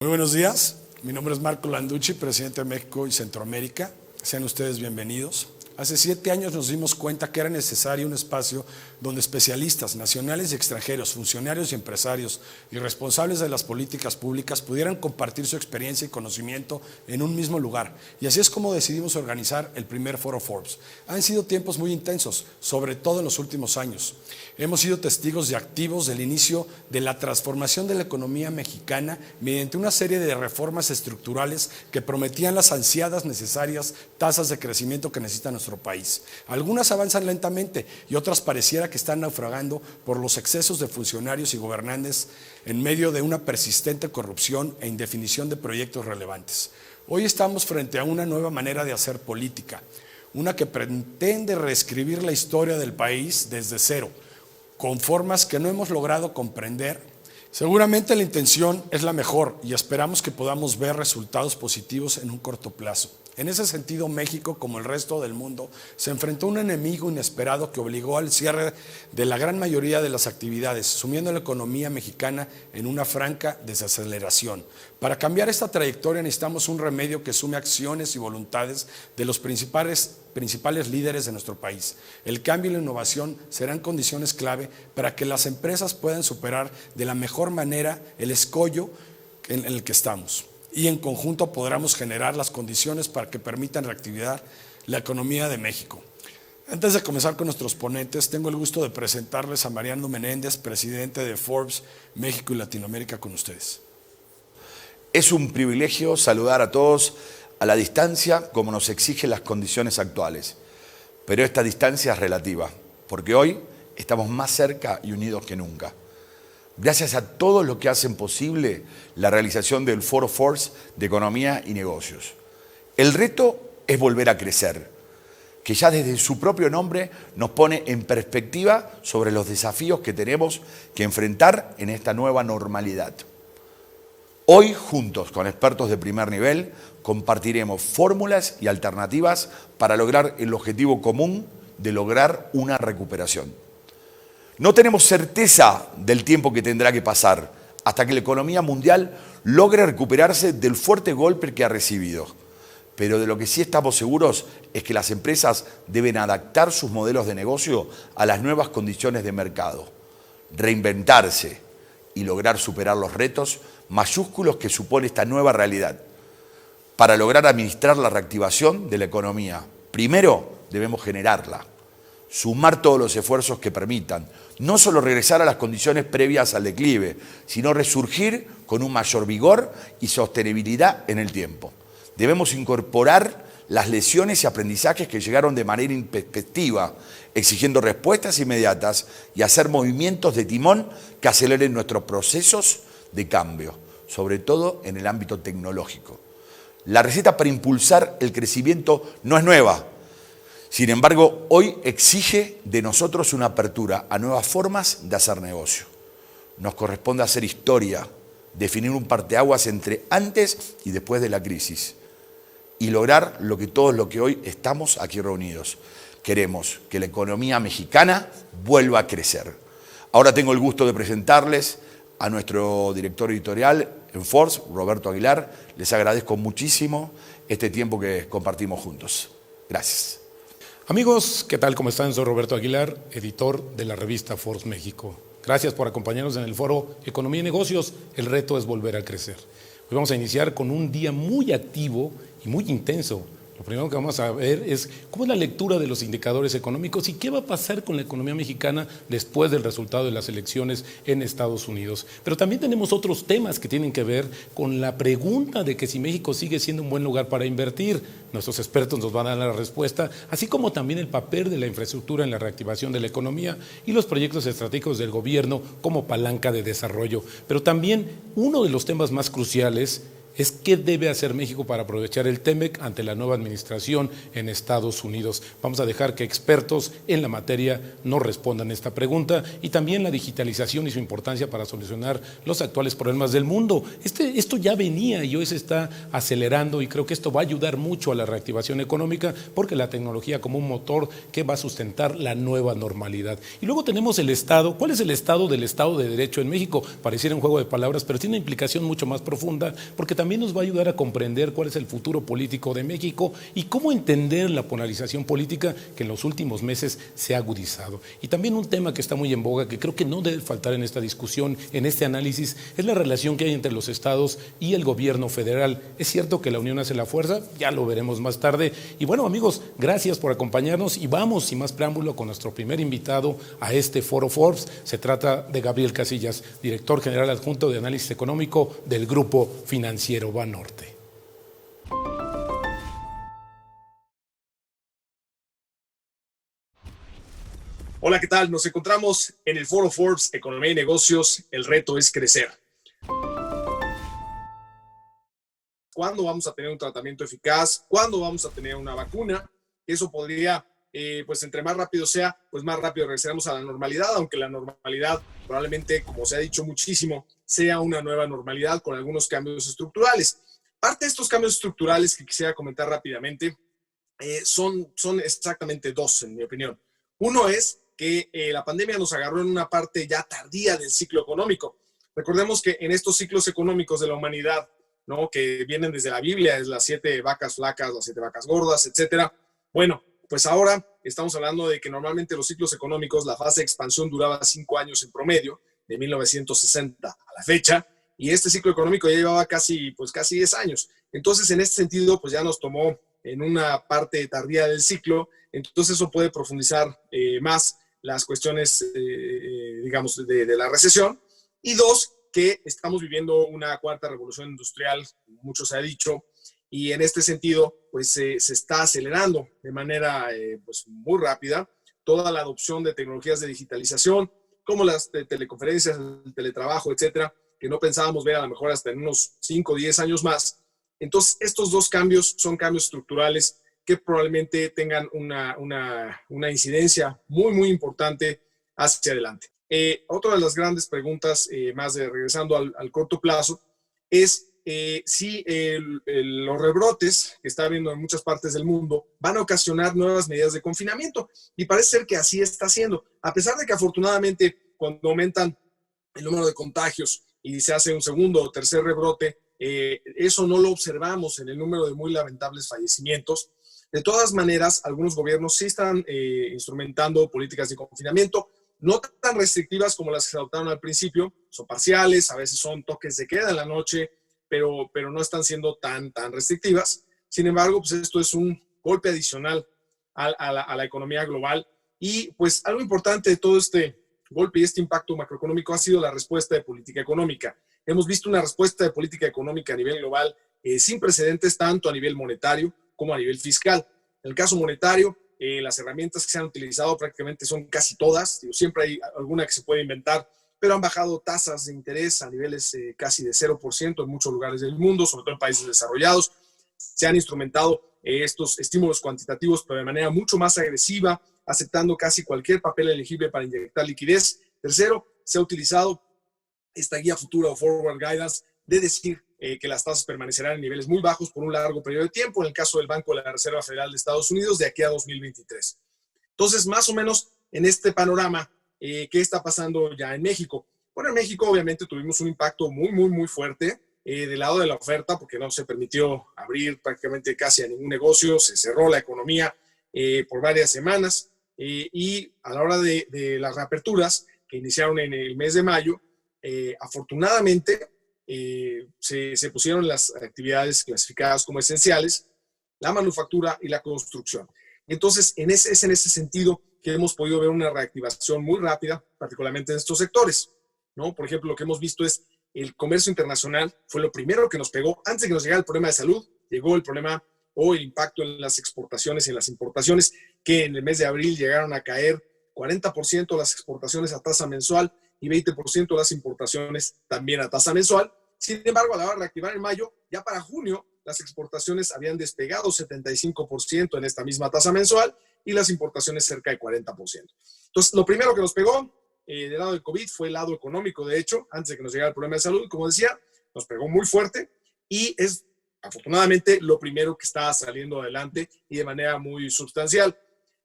Muy buenos días, mi nombre es Marco Landucci, presidente de México y Centroamérica. Sean ustedes bienvenidos. Hace 7 años nos dimos cuenta que era necesario un espacio donde especialistas nacionales y extranjeros, funcionarios y empresarios y responsables de las políticas públicas pudieran compartir su experiencia y conocimiento en un mismo lugar. Y así es como decidimos organizar el primer Foro Forbes. Han sido tiempos muy intensos, sobre todo en los últimos años. Hemos sido testigos y activos del inicio de la transformación de la economía mexicana mediante una serie de reformas estructurales que prometían las ansiadas necesarias tasas de crecimiento que necesita nuestro país. Algunas avanzan lentamente y otras pareciera que están naufragando por los excesos de funcionarios y gobernantes en medio de una persistente corrupción e indefinición de proyectos relevantes. Hoy estamos frente a una nueva manera de hacer política, una que pretende reescribir la historia del país desde cero, con formas que no hemos logrado comprender. Seguramente la intención es la mejor y esperamos que podamos ver resultados positivos en un corto plazo. En ese sentido, México, como el resto del mundo, se enfrentó a un enemigo inesperado que obligó al cierre de la gran mayoría de las actividades, sumiendo a la economía mexicana en una franca desaceleración. Para cambiar esta trayectoria necesitamos un remedio que sume acciones y voluntades de los principales líderes de nuestro país. El cambio y la innovación serán condiciones clave para que las empresas puedan superar de la mejor manera el escollo en el que estamos. Y en conjunto podremos generar las condiciones para que permitan reactivar la economía de México. Antes de comenzar con nuestros ponentes, tengo el gusto de presentarles a Mariano Menéndez, presidente de Forbes México y Latinoamérica, con ustedes. Es un privilegio saludar a todos a la distancia como nos exigen las condiciones actuales. Pero esta distancia es relativa, porque hoy estamos más cerca y unidos que nunca. Gracias a todos los que hacen posible la realización del Foro Forbes de Economía y Negocios. El reto es volver a crecer, que ya desde su propio nombre nos pone en perspectiva sobre los desafíos que tenemos que enfrentar en esta nueva normalidad. Hoy, juntos con expertos de primer nivel, compartiremos fórmulas y alternativas para lograr el objetivo común de lograr una recuperación. No tenemos certeza del tiempo que tendrá que pasar hasta que la economía mundial logre recuperarse del fuerte golpe que ha recibido. Pero de lo que sí estamos seguros es que las empresas deben adaptar sus modelos de negocio a las nuevas condiciones de mercado, reinventarse y lograr superar los retos mayúsculos que supone esta nueva realidad. Para lograr administrar la reactivación de la economía, primero debemos generarla, sumar todos los esfuerzos que permitan no solo regresar a las condiciones previas al declive, sino resurgir con un mayor vigor y sostenibilidad en el tiempo. Debemos incorporar las lecciones y aprendizajes que llegaron de manera intempestiva, exigiendo respuestas inmediatas y hacer movimientos de timón que aceleren nuestros procesos de cambio, sobre todo en el ámbito tecnológico. La receta para impulsar el crecimiento no es nueva. Sin embargo, hoy exige de nosotros una apertura a nuevas formas de hacer negocio. Nos corresponde hacer historia, definir un parteaguas entre antes y después de la crisis y lograr lo que hoy estamos aquí reunidos. Queremos que la economía mexicana vuelva a crecer. Ahora tengo el gusto de presentarles a nuestro director editorial en Forbes, Roberto Aguilar. Les agradezco muchísimo este tiempo que compartimos juntos. Gracias. Amigos, ¿qué tal? ¿Cómo están? Soy Roberto Aguilar, editor de la revista Forbes México. Gracias por acompañarnos en el foro Economía y Negocios. El reto es volver a crecer. Hoy vamos a iniciar con un día muy activo y muy intenso. Lo primero que vamos a ver es cómo es la lectura de los indicadores económicos y qué va a pasar con la economía mexicana después del resultado de las elecciones en Estados Unidos. Pero también tenemos otros temas que tienen que ver con la pregunta de que si México sigue siendo un buen lugar para invertir. Nuestros expertos nos van a dar la respuesta, así como también el papel de la infraestructura en la reactivación de la economía y los proyectos estratégicos del gobierno como palanca de desarrollo. Pero también uno de los temas más cruciales es qué debe hacer México para aprovechar el TEMEC ante la nueva administración en Estados Unidos. Vamos a dejar que expertos en la materia nos respondan esta pregunta, y también la digitalización y su importancia para solucionar los actuales problemas del mundo. Esto ya venía y hoy se está acelerando, y creo que esto va a ayudar mucho a la reactivación económica, porque la tecnología como un motor que va a sustentar la nueva normalidad. Y luego tenemos el Estado. ¿Cuál es el Estado del Estado de Derecho en México? Pareciera un juego de palabras, pero tiene una implicación mucho más profunda, porque también nos va a ayudar a comprender cuál es el futuro político de México y cómo entender la polarización política que en los últimos meses se ha agudizado. Y también un tema que está muy en boga, que creo que no debe faltar en esta discusión, en este análisis, es la relación que hay entre los estados y el gobierno federal. Es cierto que la unión hace la fuerza, ya lo veremos más tarde. Y bueno, amigos, gracias por acompañarnos, y vamos sin más preámbulo con nuestro primer invitado a este Foro Forbes. Se trata de Gabriel Casillas, director general adjunto de análisis económico del Grupo Financiero Banorte. Hola, ¿qué tal? Nos encontramos en el Foro Forbes Economía y Negocios. El reto es crecer. ¿Cuándo vamos a tener un tratamiento eficaz? ¿Cuándo vamos a tener una vacuna? Eso podría, pues entre más rápido sea, pues más rápido regresaremos a la normalidad, aunque la normalidad probablemente, como se ha dicho muchísimo, sea una nueva normalidad con algunos cambios estructurales. Parte de estos cambios estructurales que quisiera comentar rápidamente son exactamente dos, en mi opinión. Uno es que la pandemia nos agarró en una parte ya tardía del ciclo económico. Recordemos que en estos ciclos económicos de la humanidad, ¿no?, que vienen desde la Biblia, es las 7 vacas flacas, las 7 vacas gordas, etcétera. Bueno, pues ahora estamos hablando de que normalmente los ciclos económicos, la fase de expansión duraba 5 años en promedio, de 1960 a la fecha, y este ciclo económico ya llevaba casi 10 años. Entonces, en este sentido, pues ya nos tomó en una parte tardía del ciclo. Entonces eso puede profundizar más las cuestiones, digamos, de la recesión. Y dos, que estamos viviendo una cuarta revolución industrial, como mucho se ha dicho, y en este sentido, pues se está acelerando de manera pues muy rápida toda la adopción de tecnologías de digitalización, como las teleconferencias, el teletrabajo, etcétera, que no pensábamos ver a lo mejor hasta en unos 5 o 10 años más. Entonces, estos dos cambios son cambios estructurales que probablemente tengan una incidencia muy, muy importante hacia adelante. Otra de las grandes preguntas, más de regresando al corto plazo, es si los rebrotes que está habiendo en muchas partes del mundo van a ocasionar nuevas medidas de confinamiento. Y parece ser que así está siendo. A pesar de que afortunadamente cuando aumentan el número de contagios y se hace un segundo o tercer rebrote, eso no lo observamos en el número de muy lamentables fallecimientos. De todas maneras, algunos gobiernos sí están instrumentando políticas de confinamiento, no tan restrictivas como las que se adoptaron al principio, son parciales, a veces son toques de queda en la noche, pero no están siendo tan restrictivas. Sin embargo, pues esto es un golpe adicional a la economía global, y pues algo importante de todo este golpe y este impacto macroeconómico ha sido la respuesta de política económica. Hemos visto una respuesta de política económica a nivel global sin precedentes, tanto a nivel monetario como a nivel fiscal. En el caso monetario, las herramientas que se han utilizado prácticamente son casi todas. Siempre hay alguna que se puede inventar, pero han bajado tasas de interés a niveles casi de 0% en muchos lugares del mundo, sobre todo en países desarrollados. Se han instrumentado estos estímulos cuantitativos, pero de manera mucho más agresiva, aceptando casi cualquier papel elegible para inyectar liquidez. Tercero, se ha utilizado esta guía futura o forward guidance de decir que las tasas permanecerán en niveles muy bajos por un largo periodo de tiempo, en el caso del Banco de la Reserva Federal de Estados Unidos, de aquí a 2023. Entonces, más o menos en este panorama, ¿qué está pasando ya en México? Bueno, en México obviamente tuvimos un impacto muy fuerte del lado de la oferta, porque no se permitió abrir prácticamente casi a ningún negocio, se cerró la economía por varias semanas, y a la hora de las reaperturas que iniciaron en el mes de mayo, afortunadamente se pusieron las actividades clasificadas como esenciales, la manufactura y la construcción. Entonces, es en ese sentido que hemos podido ver una reactivación muy rápida, particularmente en estos sectores, ¿no? Por ejemplo, lo que hemos visto es el comercio internacional fue lo primero que nos pegó. Antes de que nos llegara el problema de salud, llegó el problema o el impacto en las exportaciones y en las importaciones, que en el mes de abril llegaron a caer 40% las exportaciones a tasa mensual y 20% las importaciones también a tasa mensual. Sin embargo, a la hora de reactivar en mayo, ya para junio, las exportaciones habían despegado 75% en esta misma tasa mensual y las importaciones cerca de 40%. Entonces, lo primero que nos pegó del lado del COVID fue el lado económico, de hecho, antes de que nos llegara el problema de salud, como decía, nos pegó muy fuerte y es afortunadamente lo primero que está saliendo adelante y de manera muy sustancial.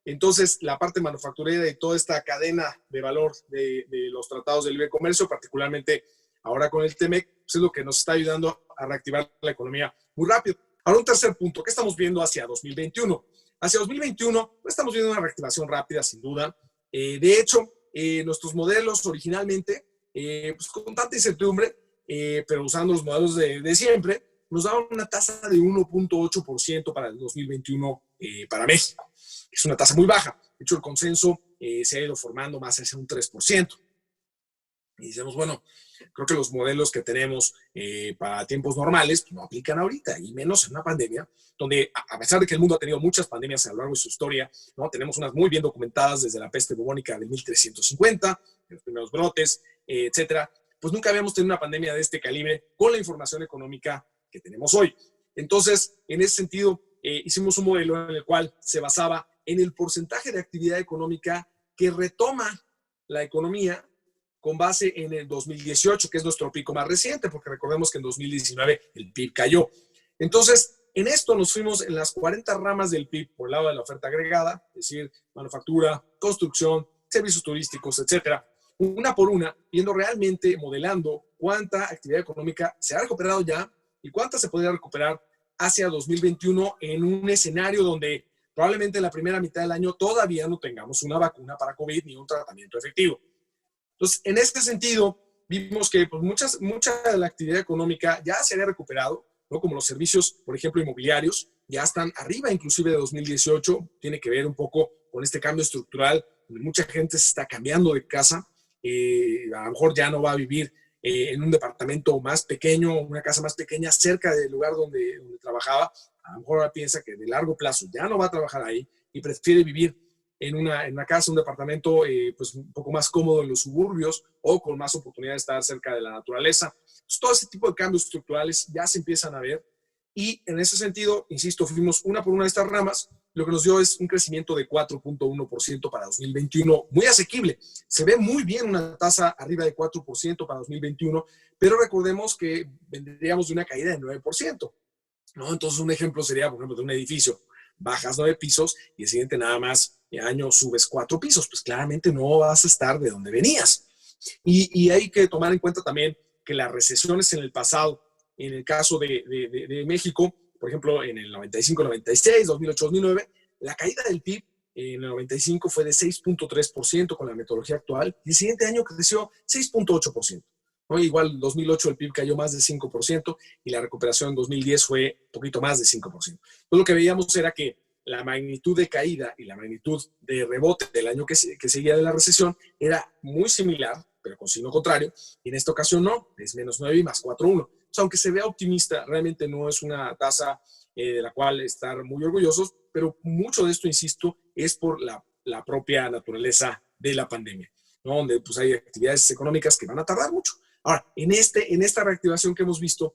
Entonces, la parte manufacturera y toda esta cadena de valor de los tratados de libre comercio, particularmente ahora con el TEMEC, pues es lo que nos está ayudando a reactivar la economía muy rápido. Ahora, un tercer punto, ¿qué estamos viendo hacia 2021? Hacia 2021 pues estamos viendo una reactivación rápida, sin duda. De hecho, nuestros modelos originalmente, pues con tanta incertidumbre, pero usando los modelos de siempre, nos daban una tasa de 1.8% para el 2021 para México. Es una tasa muy baja. De hecho, el consenso se ha ido formando más hacia un 3%. Y decimos, bueno, creo que los modelos que tenemos para tiempos normales pues, no aplican ahorita, y menos en una pandemia, donde a pesar de que el mundo ha tenido muchas pandemias a lo largo de su historia, ¿no? Tenemos unas muy bien documentadas desde la peste bubónica de 1350, los primeros brotes, etcétera, pues nunca habíamos tenido una pandemia de este calibre con la información económica que tenemos hoy. Entonces, en ese sentido, hicimos un modelo en el cual se basaba en el porcentaje de actividad económica que retoma la economía con base en el 2018, que es nuestro pico más reciente, porque recordemos que en 2019 el PIB cayó. Entonces, en esto nos fuimos en las 40 ramas del PIB por el lado de la oferta agregada, es decir, manufactura, construcción, servicios turísticos, etcétera, una por una, viendo realmente, modelando cuánta actividad económica se ha recuperado ya y cuánta se podría recuperar hacia 2021 en un escenario donde probablemente en la primera mitad del año todavía no tengamos una vacuna para COVID ni un tratamiento efectivo. Entonces, en este sentido, vimos que pues, mucha de la actividad económica ya se había recuperado, ¿no? Como los servicios, por ejemplo, inmobiliarios, ya están arriba inclusive de 2018, tiene que ver un poco con este cambio estructural, donde mucha gente se está cambiando de casa, a lo mejor ya no va a vivir en un departamento más pequeño, una casa más pequeña cerca del lugar donde trabajaba, a lo mejor ahora piensa que de largo plazo ya no va a trabajar ahí y prefiere vivir en una casa, un departamento pues un poco más cómodo en los suburbios o con más oportunidad de estar cerca de la naturaleza. Entonces, todo ese tipo de cambios estructurales ya se empiezan a ver y en ese sentido, insisto, fuimos una por una de estas ramas, lo que nos dio es un crecimiento de 4.1% para 2021, muy asequible. Se ve muy bien una tasa arriba de 4% para 2021, pero recordemos que vendríamos de una caída de 9%, ¿no? Entonces, un ejemplo sería, por ejemplo, de un edificio, bajas 9 pisos y el siguiente nada más año subes 4 pisos, pues claramente no vas a estar de donde venías. Y hay que tomar en cuenta también que las recesiones en el pasado, en el caso de México, por ejemplo, en el 95-96, 2008-2009, la caída del PIB en el 95 fue de 6.3% con la metodología actual y el siguiente año creció 6.8%. ¿No? Igual en 2008 el PIB cayó más de 5% y la recuperación en 2010 fue un poquito más de 5%. Entonces lo que veíamos era que la magnitud de caída y la magnitud de rebote del año que seguía de la recesión era muy similar, pero con signo contrario, y en esta ocasión no, es menos 9 y más 4.1. O sea, aunque se vea optimista, realmente no es una tasa de la cual estar muy orgullosos, pero mucho de esto, insisto, es por la propia naturaleza de la pandemia, ¿no? Donde pues, hay actividades económicas que van a tardar mucho. Ahora, en esta reactivación que hemos visto,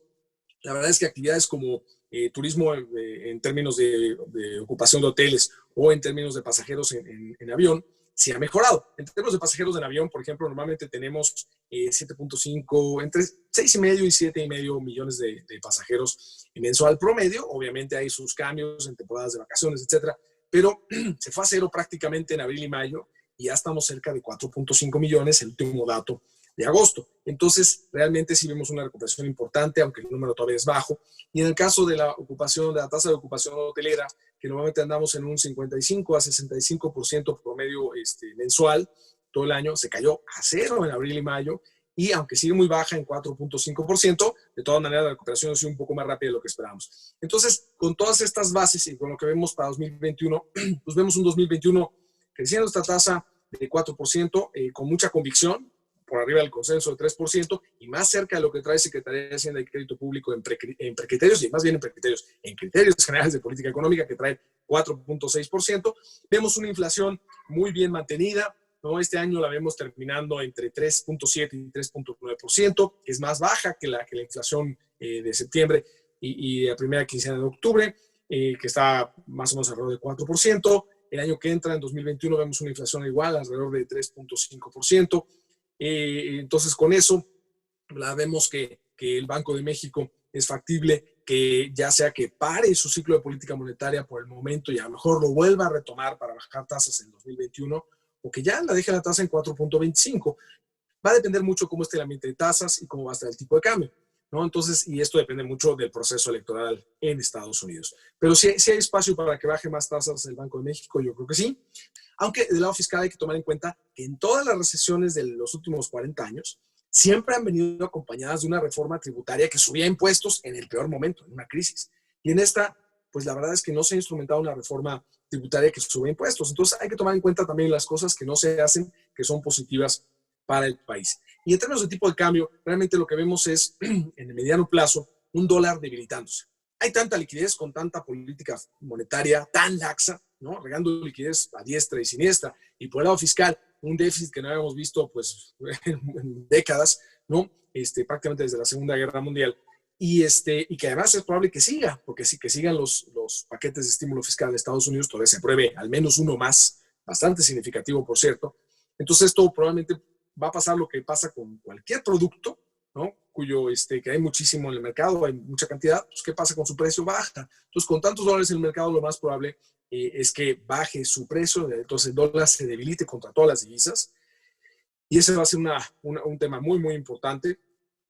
la verdad es que actividades como turismo en términos de ocupación de hoteles o en términos de pasajeros en avión, sí ha mejorado. En términos de pasajeros en avión, por ejemplo, normalmente tenemos 7.5, entre 6,5 y 7,5 millones de pasajeros mensual promedio. Obviamente hay sus cambios en temporadas de vacaciones, etcétera, pero se fue a cero prácticamente en abril y mayo y ya estamos cerca de 4.5 millones, el último dato de agosto. Entonces, realmente sí vemos una recuperación importante, aunque el número todavía es bajo. Y en el caso de la ocupación, de la tasa de ocupación hotelera, que normalmente andamos en un 55 a 65% promedio mensual todo el año, se cayó a cero en abril y mayo, y aunque sigue muy baja en 4.5%, de todas maneras la recuperación ha sido un poco más rápida de lo que esperábamos. Entonces, con todas estas bases y con lo que vemos para 2021, pues vemos un 2021 creciendo esta tasa de 4%, con mucha convicción, por arriba del consenso de 3% y más cerca de lo que trae Secretaría de Hacienda y Crédito Público en precriterios, y más bien en criterios generales de política económica, que trae 4.6%. Vemos una inflación muy bien mantenida, ¿no? Este año la vemos terminando entre 3.7 y 3.9%, que es más baja que la inflación de septiembre y la primera quincena de octubre, que está más o menos alrededor del 4%. El año que entra, en 2021, vemos una inflación igual, alrededor de 3.5%. Entonces, con eso, vemos que el Banco de México es factible que ya sea que pare su ciclo de política monetaria por el momento y a lo mejor lo vuelva a retomar para bajar tasas en 2021, o que ya la deje la tasa en 4.25. Va a depender mucho cómo esté el ambiente de tasas y cómo va a estar el tipo de cambio, ¿no? Entonces, y esto depende mucho del proceso electoral en Estados Unidos. Pero si hay espacio para que baje más tasas el Banco de México, yo creo que sí. Aunque del lado fiscal hay que tomar en cuenta que en todas las recesiones de los últimos 40 años, siempre han venido acompañadas de una reforma tributaria que subía impuestos en el peor momento, en una crisis. Y en esta, pues la verdad es que no se ha instrumentado una reforma tributaria que sube impuestos. Entonces hay que tomar en cuenta también las cosas que no se hacen, que son positivas para el país. Y en términos de tipo de cambio, realmente lo que vemos es, en el mediano plazo, un dólar debilitándose. Hay tanta liquidez con tanta política monetaria tan laxa, ¿no? Regando liquidez a diestra y siniestra. Y por el lado fiscal, un déficit que no habíamos visto pues, en décadas, ¿no? Prácticamente desde la Segunda Guerra Mundial. Y que además es probable que siga, porque sí, que sigan los paquetes de estímulo fiscal de Estados Unidos, todavía se apruebe al menos uno más, bastante significativo, por cierto. Entonces esto probablemente va a pasar lo que pasa con cualquier producto, ¿no? Que hay muchísimo en el mercado, hay mucha cantidad, pues ¿qué pasa con su precio? Baja. Entonces, con tantos dólares en el mercado, lo más probable es que baje su precio, entonces el dólar se debilite contra todas las divisas, y ese va a ser un tema muy, muy importante.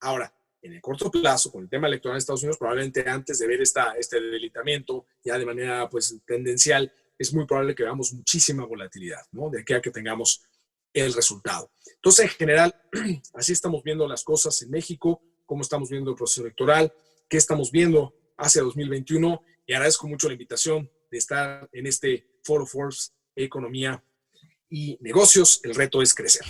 Ahora, en el corto plazo, con el tema electoral de Estados Unidos, probablemente antes de ver este debilitamiento, ya de manera pues tendencial, es muy probable que veamos muchísima volatilidad, ¿no? De aquí a que tengamos el resultado. Entonces, en general, así estamos viendo las cosas en México, cómo estamos viendo el proceso electoral, qué estamos viendo hacia 2021, y agradezco mucho la invitación de estar en este Foro Forbes Economía y Negocios. El reto es crecer.